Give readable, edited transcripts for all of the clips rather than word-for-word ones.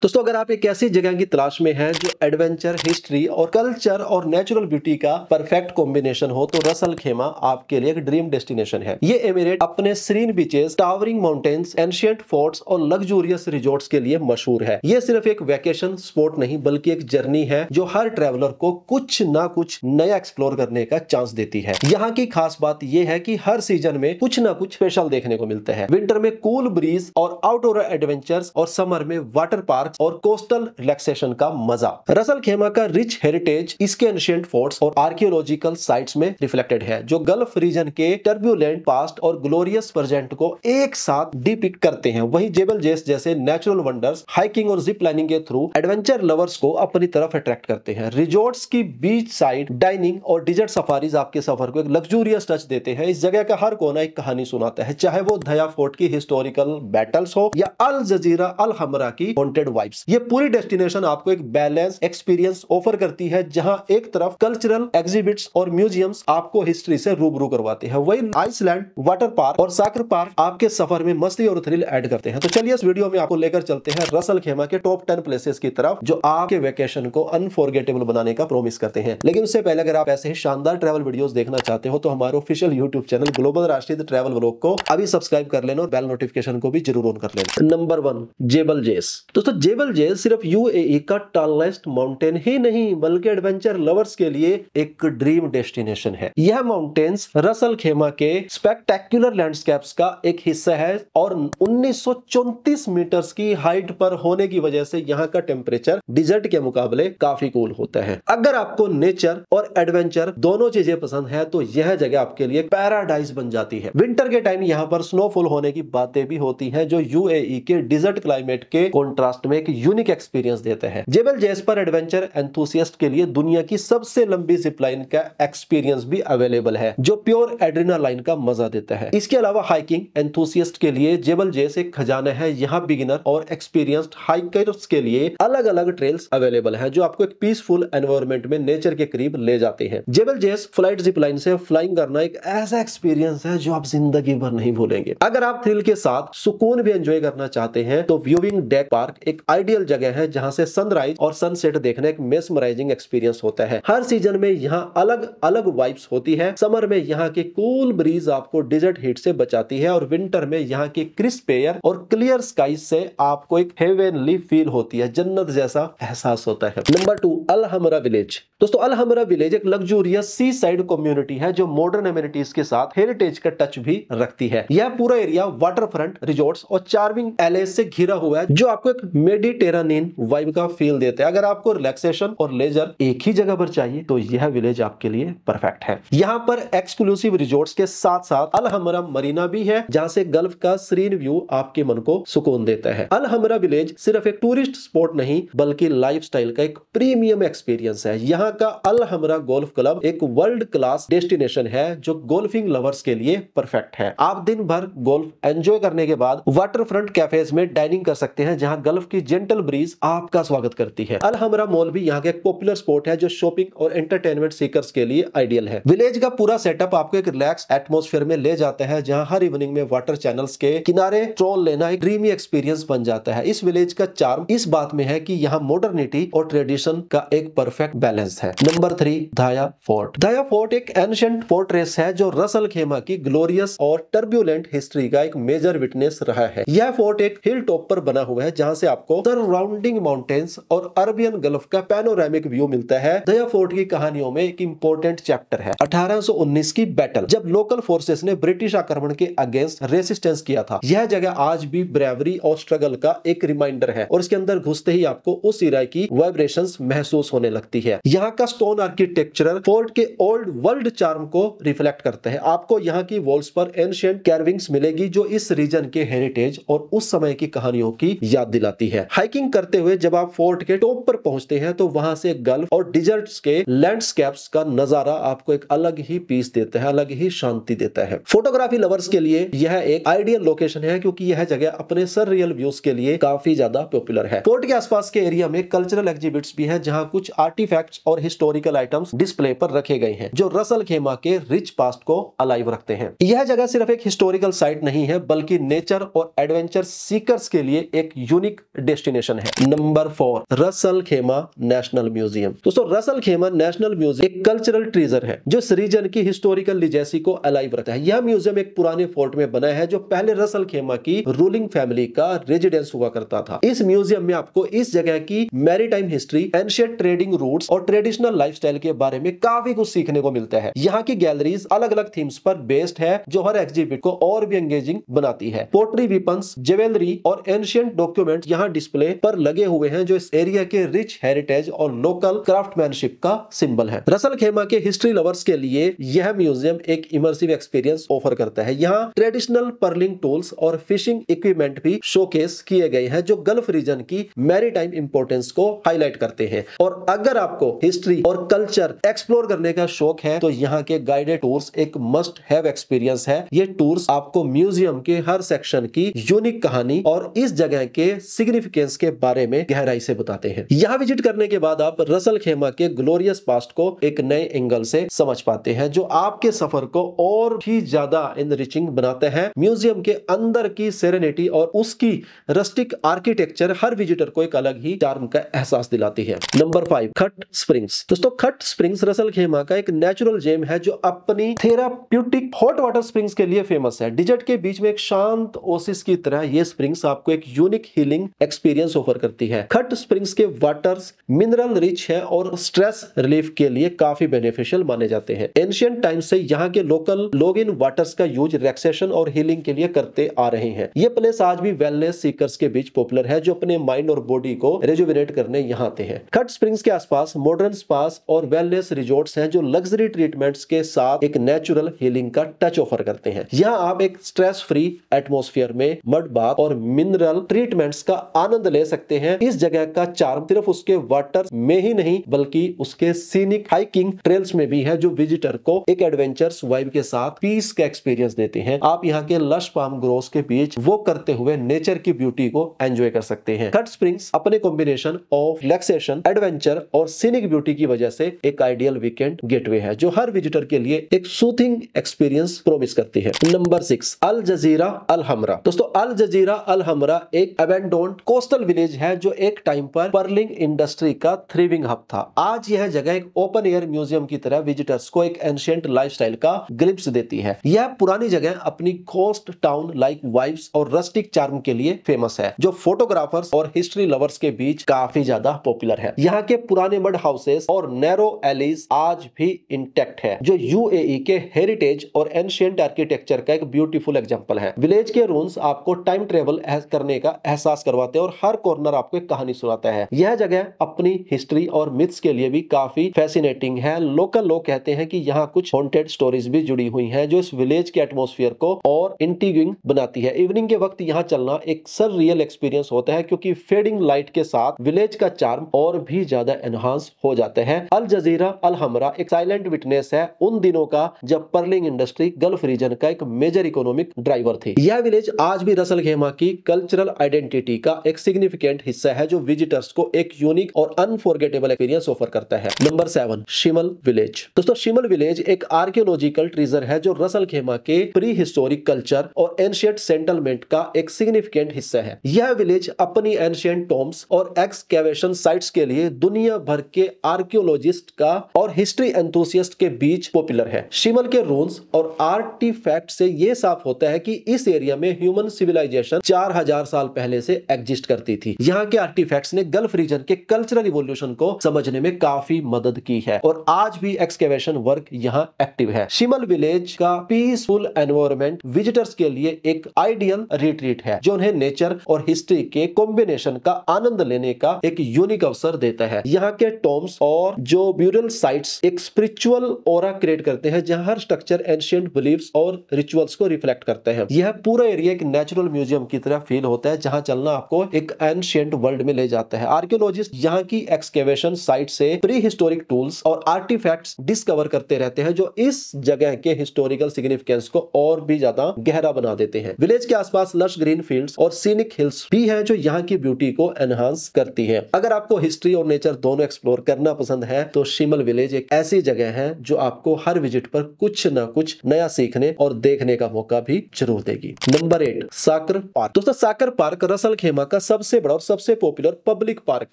दोस्तों, अगर आप एक ऐसी जगह की तलाश में हैं जो एडवेंचर, हिस्ट्री और कल्चर और नेचुरल ब्यूटी का परफेक्ट कॉम्बिनेशन हो, तो रसल खेमा आपके लिए एक ड्रीम डेस्टिनेशन है। ये एमिरेट अपने serene beaches, towering mountains, ancient forts और लग्जूरियस रिजॉर्ट्स के लिए मशहूर है। ये सिर्फ एक वेकेशन स्पॉट नहीं बल्कि एक जर्नी है जो हर ट्रैवलर को कुछ ना कुछ नया एक्सप्लोर करने का चांस देती है। यहाँ की खास बात यह है कि हर सीजन में कुछ ना कुछ स्पेशल देखने को मिलता है। विंटर में कूल ब्रीज और आउटडोर एडवेंचर्स और समर में वाटर पार्क और कोस्टल रिलैक्सेशन का मजा। रसल खेमा का रिच हेरिटेज इसके एंशिएंट फोर्ट्स और आर्कियोलॉजिकल साइट्स में रिफ्लेक्टेड है, जो गल्फ रीजन के टर्ब्यूलेंट पास्ट और ग्लोरियस प्रेजेंट को एक साथ डिपिक्ट करते हैं। वहीं जेबल जेस जैसे नेचुरल वंडर्स हाइकिंग और जिप लाइनिंग के थ्रू एडवेंचर लवर्स को अपनी तरफ अट्रैक्ट करते हैं। रिजॉर्ट्स की बीच साइड डाइनिंग और डिजर्ट सफारीज आपके सफर को एक लग्जूरियस टच देते हैं। इस जगह का हर कोना एक कहानी सुनाता है, चाहे वो दया फोर्ट की हिस्टोरिकल बैटल्स हो या अल जजीरा अल हमरा की हॉन्टेड वाइब्स। ये पूरी डेस्टिनेशन आपको एक बैलेंस एक्सपीरियंस ऑफर करती है, जहां एक तरफ कल्चरल एग्जिबिट्स और म्यूजियम्स आपको हिस्ट्री से रूबरू करवाते हैं, वहीं आइसलैंड वाटर पार्क और साकर पार्क आपके सफर में मस्ती और थ्रिल ऐड करते हैं। तो चलिए इस वीडियो में आपको लेकर चलते हैं रसल खेमा के टॉप 10 प्लेसेस की तरफ जो आपके वेकेशन को अनफॉरगेटेबल बनाने का प्रॉमिस करते हैं। लेकिन उससे पहले अगर आप ऐसे ही शानदार ट्रैवल वीडियोस देखना चाहते हो तो हमारे ऑफिशियल यूट्यूब चैनल ग्लोबल राष्ट्रीय ट्रैवल व्लॉग को अभी सब्सक्राइब कर लेना और बेल नोटिफिकेशन को भी जरूर ऑन कर लेना। नंबर 1, जेबल जेस। दोस्तों, जेबल जेस सिर्फ यूएई का टॉलेस्ट माउंटेन ही नहीं बल्कि एडवेंचर लवर्स के लिए एक ड्रीम डेस्टिनेशन है। यह माउंटेन्स रसल खेमा के स्पेक्टेक्युलर लैंडस्केप्स का एक हिस्सा है और 1934 मीटर्स की हाइट पर होने की वजह से यहाँ का टेम्परेचर डिजर्ट के मुकाबले काफी कूल होता है। अगर आपको नेचर और एडवेंचर दोनों चीजें पसंद है तो यह जगह आपके लिए पैराडाइज बन जाती है। विंटर के टाइम यहाँ पर स्नोफॉल होने की बातें भी होती हैं, जो यूएई के डिजर्ट क्लाइमेट के कॉन्ट्रास्ट में एक यूनिक एक्सपीरियंस देते हैं। जेबल जेस पर एडवेंचर एंथुसियास्ट के लिए दुनिया की सबसे लंबी जिप लाइन का एक्सपीरियंस भी अवेलेबल है, जो प्योर एड्रेनालाइन का मजा देता है। इसके अलावा हाइकिंग एंथुसियास्ट के लिए जेबल जेस एक खजाना है। यहाँ बिगिनर और एक्सपीरियंस्ड हाइकर्स के लिए अलग अलग ट्रेल्स अवेलेबल है, जो आपको एक पीसफुल एनवायरनमेंट में नेचर के करीब ले जाते हैं। जेबल जेस फ्लाइट जिप लाइन से फ्लाइंग करना एक ऐसा एक्सपीरियंस है जो आप जिंदगी भर नहीं भूलेंगे। अगर आप थ्रिल के साथ सुकून भी एंजॉय करना चाहते हैं तो व्यूइंग डेक पार्क एक आइडियल जगह है, जहां से सनराइज और सनसेट देखने एक मेस्मराइजिंग एक्सपीरियंस होता है। हर सीजन में यहाँ अलग अलग वाइब्स होती है। समर में यहाँ की कूल ब्रीज आपको डिजर्ट हीट से बचाती है और विंटर में यहाँ की क्रिस्प एयर और क्लियर स्काई से आपको एक हेवनली फील होती है, जन्नत जैसा एहसास होता है। नंबर 2, अल हमरा विलेज। दोस्तों, अल हमरा विलेज एक लग्जूरियस सी साइड कम्युनिटी है जो मॉडर्न एमिनिटीज के साथ हेरिटेज का टच भी रखती है। यह पूरा एरिया वाटर फ्रंट रिजॉर्ट्स और चार्मिंग एलेज से घिरा हुआ है, जो आपको एक मेडिटेरेनियन वाइब का फील देता है। अगर आपको रिलैक्सेशन और लेजर एक ही जगह पर चाहिए तो यह विलेज आपके लिए परफेक्ट है। यहाँ पर एक्सक्लूसिव रिजॉर्ट्स के साथ साथ अल हमरा मरीना भी है, जहाँ से गल्फ का सीरीन व्यू आपके मन को सुकून देता है। अल हमरा विलेज सिर्फ एक टूरिस्ट स्पॉट नहीं बल्कि लाइफस्टाइल का एक प्रीमियम एक्सपीरियंस है। यहाँ का अल हमरा गोल्फ क्लब एक वर्ल्ड क्लास डेस्टिनेशन है जो गोल्फिंग लवर्स के लिए परफेक्ट है। आप दिन भर गोल्फ एंजॉय करने के बाद वाटर फ्रंट कैफेज में डाइनिंग कर सकते हैं, जहां गल्फ की जेंटल ब्रीज आपका स्वागत करती है। अल हमरा मॉल भी यहाँ का एक पॉपुलर स्पॉट है जो शॉपिंग और एंटरटेनमेंट सीकर्स के लिए आइडियल है। विलेज का पूरा सेटअप आपको एक रिलैक्स एटमॉस्फेयर में ले जाता है, जहां हर इवनिंग में वाटर चैनल्स के किनारे स्ट्रोल लेना एक ड्रीमी एक्सपीरियंस बन जाता है। इस विलेज का चार्म इस बात में है कि यहाँ मॉडर्निटी और ट्रेडिशन का एक परफेक्ट बैलेंस है। नंबर 3, दाया फोर्ट। दाया फोर्ट एक एंशिएंट फोर्ट्रेस है जो रसल खेमा की ग्लोरियस और टर्ब्यूलेंट हिस्ट्री का एक मेजर विटनेस रहा है। यह फोर्ट एक हिल टॉप पर बना हुआ है, जहां से आपको सराउंडिंग माउंटेन्स और अरबियन गल्फ का पैनोरामिक व्यू मिलता है। दया फोर्ट की कहानियों में एक इंपॉर्टेंट चैप्टर है 1819 की बैटल, जब लोकल फोर्सेस ने ब्रिटिश आक्रमण के अगेंस्ट रेसिस्टेंस किया था। यह जगह आज भी ब्रेवरी और स्ट्रगल का एक रिमाइंडर है और इसके अंदर घुसते ही आपको उस इरा की वाइब्रेशंस महसूस होने लगती है। यहाँ का स्टोन आर्किटेक्चर फोर्ट के ओल्ड वर्ल्ड चार्म को रिफ्लेक्ट करते हैं। आपको यहाँ की वॉल्स पर एंशिएंट कैर्विंग्स मिलेगी जो इस रीजन के हेरिटेज और उस समय की कहानियों की याद दिलाती है। हाइकिंग करते हुए जब आप फोर्ट के टॉप पर पहुंचते हैं तो वहां से गल्फ और डिजर्ट्स के लैंडस्केप्स का नजारा आपको एक अलग ही पीस देता है, अलग ही शांति देता है। फोटोग्राफी लवर्स के लिए यह एक आइडियल लोकेशन है क्योंकि यह जगह अपने सररियल व्यूज के लिए काफी ज्यादा पॉपुलर है। फोर्ट के आसपास के एरिया में कल्चरल एग्जिबिट्स भी हैं, जहां कुछ आर्टिफैक्ट्स और हिस्टोरिकल आइटम्स डिस्प्ले पर रखे गए हैं जो रसल खेमा के रिच पास्ट को अलाइव रखते हैं। यह जगह सिर्फ एक हिस्टोरिकल साइट नहीं है बल्कि नेचर और एडवेंचर सीकर्स के लिए एक यूनिक डेस्टिनेशन है। नंबर 4 रसल खेमा नेशनल म्यूजियम। दोस्तों रसल खेमा नेशनल म्यूजियम एक कल्चरल ट्रेजर है जो इस रीजन की हिस्टोरिकल लिजेसी को अलाइव रखता है। यह म्यूजियम एक पुराने फोर्ट में बना है जो पहले रसल खेमा की रूलिंग फैमिली का रेजिडेंस हुआ करता था। इस म्यूजियम में आपको इस जगह की maritime history, ancient trading routes और ट्रेडिशनल लाइफस्टाइल के बारे में काफी कुछ सीखने को मिलता है। यहाँ की गैलरीज अलग अलग थीम्स पर बेस्ड है जो हर एग्जिबिट को और भी एंगेजिंग बनाती है। पोर्ट्री, वेपन्स, ज्वेलरी और एंशिएंट डॉक्यूमेंट्स यहाँ डिस्प्ले पर लगे हुए हैं जो इस एरिया के रिच हेरिटेज और लोकल क्राफ्टमैनशिप का सिंबल है। रसल खेमा के हिस्ट्री लवर्स के लिए यह म्यूजियम एक इमर्सिव एक्सपीरियंस ऑफर करता है। यहाँ ट्रेडिशनल पर्लिंग टूल्स और फिशिंग इक्विपमेंट भी शोकेस किए गए हैं जो गल्फ रीजन की मैरीटाइम इंपोर्टेंस को हाईलाइट करते हैं। और अगर आपको हिस्ट्री और कल्चर एक्सप्लोर करने का शौक है तो यहाँ के गाइडेड टूर्स एक मस्ट हैव एक्सपीरियंस है। ये टूर्स आपको म्यूजियम के हर सेक्शन की यूनिक कहानी और इस जगह के सिग्निफिकेंस के बारे में गहराई से बताते हैं। यहाँ विजिट करने के बाद आप रसल खेमा के ग्लोरियस पास्ट को एक नए एंगल से समझ पाते हैं जो आपके सफर को और भी ज्यादा एनरिचिंग बनाते हैं। म्यूजियम के अंदर की सेरेनिटी और उसकी रस्टिक आर्किटेक्चर हर विजिटर को एक अलग ही चार्म का एहसास दिलाती है। नंबर 5 खट स्प्रिंग्स। दोस्तों खट स्प्रिंग्स रसल खेमा का एक नेचुरल जेम है जो अपनी थेराप्यूटिक हॉट वाटर स्प्रिंग्स के लिए फेमस है। डिजर्ट के बीच में एक शांत ओसिस की तरह ये स्प्रिंग्स आपको एक यूनिक हीलिंग एक्सपीरियंस ऑफर करती है। खट स्प्रिंग्स के वाटर्स मिनरल रिच है और स्ट्रेस रिलीफ के लिए काफी बेनिफिशियल माने जाते हैं। एंशिएंट टाइम से यहाँ के लोकल लोग इन वाटर्स का यूज रिलैक्सेशन और हीलिंग के लिए करते आ रहे हैं। ये प्लेस आज भी वेलनेस सीकर्स के बीच पॉपुलर है जो अपने माइंड और बॉडी को रेजुविनेट करने यहाँ आते हैं। खट स्प्रिंग्स के आसपास मॉडर्न स्पास और वेलनेस रिजॉर्ट्स हैं जो लग्जरी ट्रीटमेंट्स के साथ एक नेचुरल हीलिंग का टच ऑफर करते हैं। यहाँ आप एक स्ट्रेस फ्री एटमॉस्फेयर में मड बाथ और मिनरल ट्रीटमेंट्स का आनंद ले सकते हैं। इस जगह का चार्म सिर्फ उसके वाटर में ही नहीं बल्कि उसके सीनिक हाइकिंग ट्रेल्स में भी है जो विजिटर को एक एडवेंचरस वाइब के साथ पीस का एक्सपीरियंस देते हैं। आप यहाँ के लश पाम ग्रोव्स के बीच वॉक करते हुए नेचर की ब्यूटी को एंजॉय कर सकते हैं। खट स्प्रिंग्स अपने कॉम्बिनेशन ऑफ रिलैक्सेशन, एडवेंचर और सीनिक ब्यूटी की वजह से एक आइडियल वीकेंड गेटवे है जो हर विजिटर के लिए एक सूथिंग एक्सपीरियंस प्रोमिस करती है। नंबर 6 अल जजीरा अल हमरा। दोस्तों अल जजीरा अल हमरा एक अबैंडोन्ड कोस्टल विलेज है जो एक टाइम पर पर्लिंग इंडस्ट्री का थ्रिविंग हब था। आज यह जगह एक ओपन एयर म्यूजियम की तरह विजिटर्स को एक एंशिएंट लाइफस्टाइल का ग्लिम्स देती है। यह पुरानी जगह अपनी कोस्ट टाउन लाइक वाइब्स और रस्टिक चार्म के लिए फेमस है जो फोटोग्राफर्स और हिस्ट्री लवर्स के बीच काफी ज्यादा पॉपुलर है। यहाँ के पुराने मड हाउसेस और नैरो एलीज आज भी इंटैक्ट है जो यूएई के हेरिटेज और एंशिएंट आर्किटेक्चर का एक ब्यूटीफुल एग्जांपल है। विलेज के रून्स आपको टाइम ट्रेवल करने का एहसास करवाते हैं और हर कॉर्नर आपको एक कहानी सुनाता है। यह जगह अपनी हिस्ट्री और मिथ्स के लिए भी काफी फैसिनेटिंग है। लोकल लोग कहते हैं कि यहाँ कुछ हॉन्टेड स्टोरीज भी जुड़ी हुई हैं जो इस विलेज के एटमॉस्फेयर को और इंट्रिगिंग बनाती है। इवनिंग के वक्त यहाँ चलना एक सररियल एक्सपीरियंस होता है क्योंकि फेडिंग लाइट के साथ विलेज का चार्म और भी ज्यादा एनहांस हो जाते हैं। अल जजीरा अल हमरा एक साइलेंट विटनेस है उन दिनों का जब पर्लिंग इंडस्ट्री गल्फ रीजन का एक मेजर इकोनॉमिक ड्राइवर थी। यह विलेज आज भी रसल खेमा की कल्चरल आइडेंटिटी का एक सिग्निफिकेंट हिस्सा है जो विजिटर्स को एक यूनिक और अनफॉरगेटेबल एक्सपीरियंस ऑफर करता है। Number 7 Shimal village. दोस्तों शिमल विलेज एक आर्कियोलॉजिकल ट्रेजर है जो रसल खेमा के प्री हिस्टोरिक कल्चर और एंशिएंट सेटलमेंट का एक सिग्निफिकेंट हिस्सा है। यह विलेज अपनी एंशिएंट टॉम्ब्स और एक्सकैवेशन साइट्स के लिए दुनिया भर के आर्कियोलॉजिस्ट का और हिस्ट्री एंथुसियास्ट के बीच पॉपुलर है। शिमल के रून्स और आर्टिफैक्ट से यह साफ होता है कि इस एरिया में ह्यूमन सिविलाइजेशन 4000 साल पहले से एग्जिस्ट करती थी। यहाँ के आर्टिफैक्ट्स ने गल्फ रीजन के कल्चरल इवोल्यूशन को समझने में काफी मदद की है और आज भी एक्सकैवेशन वर्क यहाँ एक्टिव है। शिमल विलेज का पीसफुल एनवायरनमेंट विजिटर्स के लिए एक आइडियल रिट्रीट है जो उन्हें नेचर और हिस्ट्री के कॉम्बिनेशन का आनंद लेने का एक यूनिक अवसर देता है। यहाँ के टॉम्ब्स और जो ब्यूरल साइट्स एक स्पिरिचुअल ऑरा क्रिएट करते हैं जहाँ हर स्ट्रक्चर एंशिएंट बिलीफ्स और रिचुअल्स को रिफ्लेक्ट करते हैं। यह पूरा एरिया एक नेचुरल म्यूजियम की तरह फील होता है जहाँ चलना आपको एक एंशिएंट वर्ल्ड में ले जाता है। आर्कियोलॉजिस्ट यहाँ की एक्सकेवेशन साइट से प्री हिस्टोरिक टूल्स और आर्टिफैक्ट्स डिस्कवर करते रहते हैं जो इस जगह के हिस्टोरिकल सिग्निफिकेंस को और भी ज्यादा गहरा बना देते हैं। विलेज के आसपास लश ग्रीन फील्ड्स और सीनिक हिल्स भी हैं जो यहाँ की ब्यूटी को एनहांस करती है। अगर आपको हिस्ट्री और नेचर दोनों एक्सप्लोर करना पसंद है तो शिमल विलेज एक ऐसी जगह है जो आपको हर विजिट पर कुछ ना कुछ नया सीखने और देखने का मौका भी जरूर देगी। नंबर 8 साकर पार्क। दोस्तों साकर पार्क रसल खेमा का सबसे बड़ा और सबसे पॉपुलर पब्लिक पार्क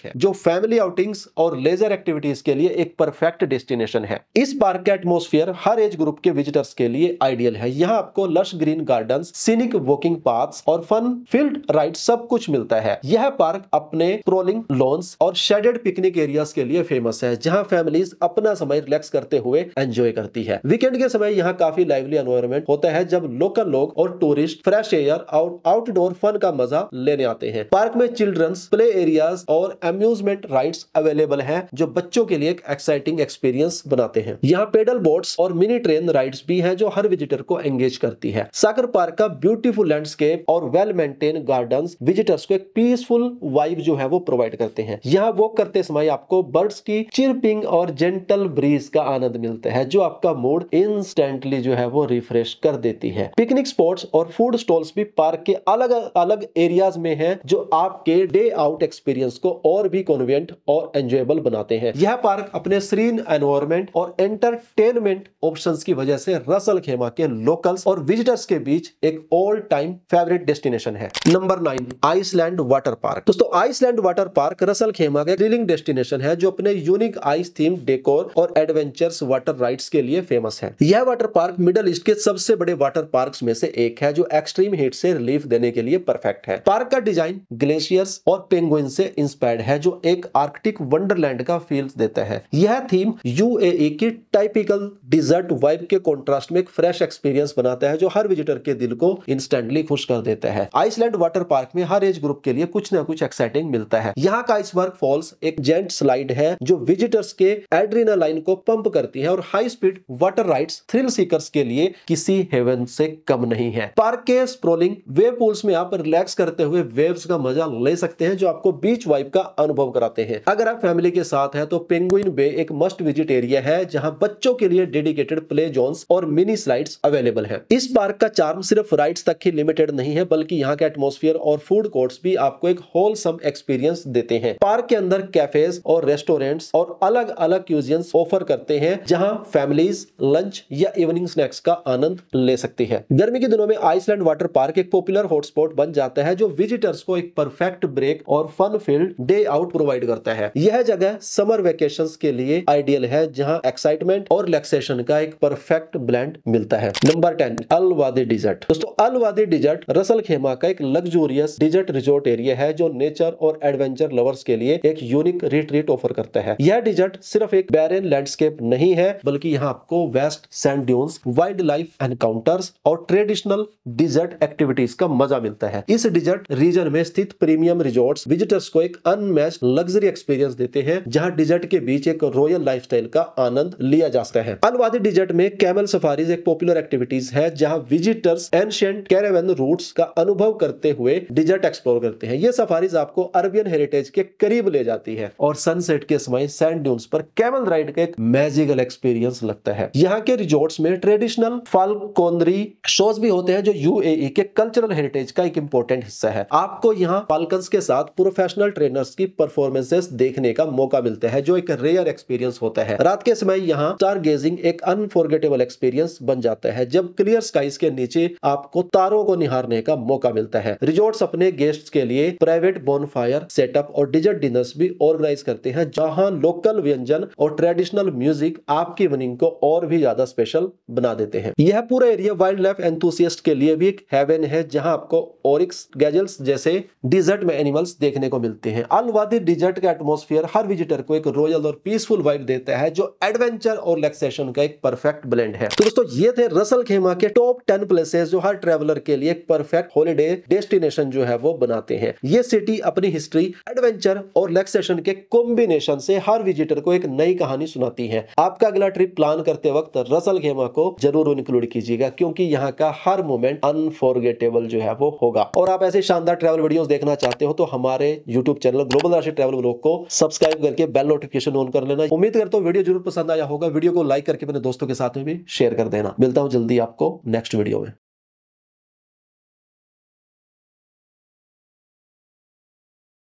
है, जो फैमिली आउटिंग्स और लेजर एक्टिविटीज के लिए एक परफेक्ट डेस्टिनेशन है। इस पार्क का एटमॉस्फेयर हर एज ग्रुप के विजिटर्स के लिए आइडियल है। यहाँ आपको lush green gardens, scenic walking paths और फन फील्ड राइड सब कुछ मिलता है। यह पार्क अपने स्क्रॉलिंग लॉन्स और शेडेड पिकनिक एरियाज के लिए फेमस है, जहां फैमिलीज अपना समय रिलैक्स करते हुए एंजॉय करती है। वीकेंड के समय यहाँ काफी लाइवली एनवायरनमेंट होता है, जब लोकल लोग और टूरिस्ट फ्रेश एयर और आउटडोर फन का मजा लेने आते हैं। पार्क में चिल्ड्रंस प्ले एरियाज और अम्यूजमेंट राइड्स अवेलेबल हैं, जो बच्चों के लिए एक एक्साइटिंग एक्सपीरियंस बनाते हैं। यहाँ पेडल बोट्स और मिनी ट्रेन राइड्स भी हैं, जो हर विजिटर को एंगेज करती है। सागर पार्क का ब्यूटीफुल लैंडस्केप और वेल मेंटेन गार्डन्स विजिटर्स को एक पीसफुल वाइब जो है वो प्रोवाइड करते हैं। यहाँ वॉक करते समय आपको बर्ड्स की चिरपिंग और जेंटल ब्रीज का आनंद मिलता है, जो आपका मूड इंस्टेंटली जो है वो रिफ्रेश कर देती है। पिकनिक स्पॉट्स और फूड स्टॉल्स भी पार्क के अलग अलग एरियाज में हैं, जो आपके डे आउट एक्सपीरियंस को और भी कन्वीनियंट और एंजॉयबल बनाते हैं। यह पार्क अपने सीरीन एनवायरनमेंट और एंटरटेनमेंट ऑप्शंस की वजह से रसल खेमा के लोकल्स और विजिटर्स के बीच एक ऑल टाइम फेवरेट डेस्टिनेशन है। Number 9, Iceland water park. दोस्तों, Iceland water park Ras al Khaimah का थ्रिलिंग डेस्टिनेशन है, जो अपने यूनिक आइस थीम डेकोर और एडवेंचर्स वाटर राइड्स के लिए फेमस है। यह वाटर पार्क मिडल ईस्ट के सबसे बड़े वाटर पार्क्स में से एक है, जो एक्सट्रीम हीट से रिलीफ देने के लिए परफेक्ट है। पार्क का डिजाइन ग्लेशियर्स और पेंगुइन से इंस्पायर्ड है, जो एक आर्कटिक वंडरलैंड का फील देता है। यह थीम यूएई की टाइपिकल डिजर्ट वाइब के कॉन्ट्रास्ट में एक फ्रेश एक्सपीरियंस बनाता है, जो हर विजिटर के दिल को इंस्टेंटली खुश कर देता है। आइसलैंड वाटर पार्क में हर एज ग्रुप के लिए कुछ ना कुछ एक्साइटिंग मिलता है। यहाँ का आइसबर्ग फॉल्स एक जेंट स्लाइड है, जो विजिटर्स के एड्रेनालाइन को पंप करती है, और high speed water rides thrill seekers के लिए किसी हेवन से कम नहीं है। पार्क के स्प्रोलिंग वेव पूल्स में आप रिलैक्स करते हुए वेव्स का मजा ले सकते हैं, जो आपको बीच वाइब का अनुभव कराते हैं। अगर आप फैमिली के साथ हैं तो पेंगुइन बे एक मस्ट विजिट एरिया है, जहां बच्चों के लिए डेडिकेटेड प्ले जोन्स और मिनी स्लाइड्स अवेलेबल है। इस पार्क का चार्म सिर्फ राइड्स तक ही लिमिटेड नहीं है, बल्कि यहाँ का एटमॉस्फेयर और फूड कोर्ट्स भी आपको एक होलसम एक्सपीरियंस देते हैं। पार्क के अंदर कैफेज और रेस्टोरेंट्स और अलग अलग क्यूजियंस ऑफर करते हैं, जहां फैमिलीज लंच या इवनिंग स्नैक्स का आनंद ले सकती है। गर्मी के दिनों में आइसलैंड वाटर पार्क एक पॉपुलर हॉटस्पॉट बन जाता है, जो विजिटर्स को एक परफेक्ट ब्रेक और fun filled day out provide करता है। यह जगह समर वेकेशंस के लिए आइडियल है, जहां एक्साइटमेंट और रिलैक्सेशन का एक परफेक्ट ब्लेंड मिलता है। नंबर 10, अल वादी डेजर्ट। दोस्तों, अल वादी डेजर्ट रसल खेमा का एक लग्जूरियस डेजर्ट रिजॉर्ट एरिया है, जो नेचर और एडवेंचर लवर्स के लिए एक यूनिक रिट्रीट ऑफर करता है। यह डेजर्ट सिर्फ एक बैरन लैंडस्केप नहीं है, बल्कि यहाँ आपको vast sand dunes, wildlife encounters और ट्रेडिशनल डिजर्ट एक्टिविटीज का मजा मिलता है। इस डिजर्ट रीजन में स्थित प्रीमियम रिजॉर्ट्स विजिटर्स को एक अनमैच्ड लग्जरी एक्सपीरियंस देते हैं, जहां डिजर्ट के बीच एक रॉयल लाइफस्टाइल का आनंद लिया जा सकता है। अल वादी डिजर्ट में कैमल सफारीज एक पॉपुलर एक्टिविटीज है, जहां विजिटर्स एंशिएंट कैरावन रूट्स का अनुभव करते हुए डिजर्ट एक्सप्लोर करते हैं। ये सफारीज आपको अरबियन हेरिटेज के करीब ले जाती है, और सनसेट के समय सैंड ड्यून्स पर कैमल राइड का एक मैजिकल एक्सपीरियंस लगता है। यहाँ के रिजॉर्ट्स में ट्रेडिशनल फाल्कोनरी शोज भी होते हैं, जो यूएई के कल्चरल हेरिटेज का एक इंपॉर्टेंट हिस्सा है। आपको यहाँ फाल्कन्स के साथ प्रोफेशनल ट्रेनर्स की परफॉर्मेंसेस देखने का मौका मिलता है, जो एक रेयर एक्सपीरियंस होता है। रात के समय यहाँ स्टार गेजिंग एक अनफॉरगेटेबल एक्सपीरियंस बन जाता है, जब क्लियर स्काइज के नीचे आपको तारों को निहारने का मौका मिलता है। रिजॉर्ट्स अपने गेस्ट्स के लिए प्राइवेट बोनफायर सेटअप और डिजर्ट डिनर्स भी ऑर्गेनाइज करते हैं, जहां लोकल व्यंजन और ट्रेडिशनल म्यूजिक आपकी इवनिंग को और भी ज्यादा स्पेशल बना देते हैं। यह पूरा एरिया वाइल्ड लाइफ एंथुसियास्ट के लिए भी एक हेवन है, जहां आपको ओरिक्स, गैजल्स जैसे डिजर्ट में एनिमल्स देखने को मिलते हैं। अल वादी डिजर्ट का एटमॉस्फेयर हर विजिटर को एक रॉयल और पीसफुल वाइब देता है, जो एडवेंचर और रिलैक्सेशन का एक परफेक्ट ब्लेंड है। तो दोस्तों, ये थे रसल खेमा के टॉप 10 प्लेसेस, जो हर ट्रैवलर के लिए एक परफेक्ट हॉलिडे डेस्टिनेशन जो है वो बनाते हैं। ये सिटी अपनी हिस्ट्री, एडवेंचर और रिलैक्सेशन के कॉम्बिनेशन से हर विजिटर को एक नई कहानी सुनाती है। आपका अगला ट्रिप प्लान करते वक्त रसल खेमा को जरूर इंक्लूड कीजिएगा, क्योंकि यहाँ का हर मोमेंट अनफॉरगेटेबल जो है वो होगा। और आप ऐसे शानदार ट्रैवल वीडियोस देखना चाहते हो तो हमारे यूट्यूब चैनल ग्लोबल राशि ट्रैवल व्लॉग को सब्सक्राइब करके बेल नोटिफिकेशन ऑन कर लेना। उम्मीद करता हूँ वीडियो जरूर पसंद आया होगा। वीडियो को लाइक करके अपने दोस्तों के साथ में भी शेयर कर देना। मिलता हूँ जल्दी आपको नेक्स्ट वीडियो में।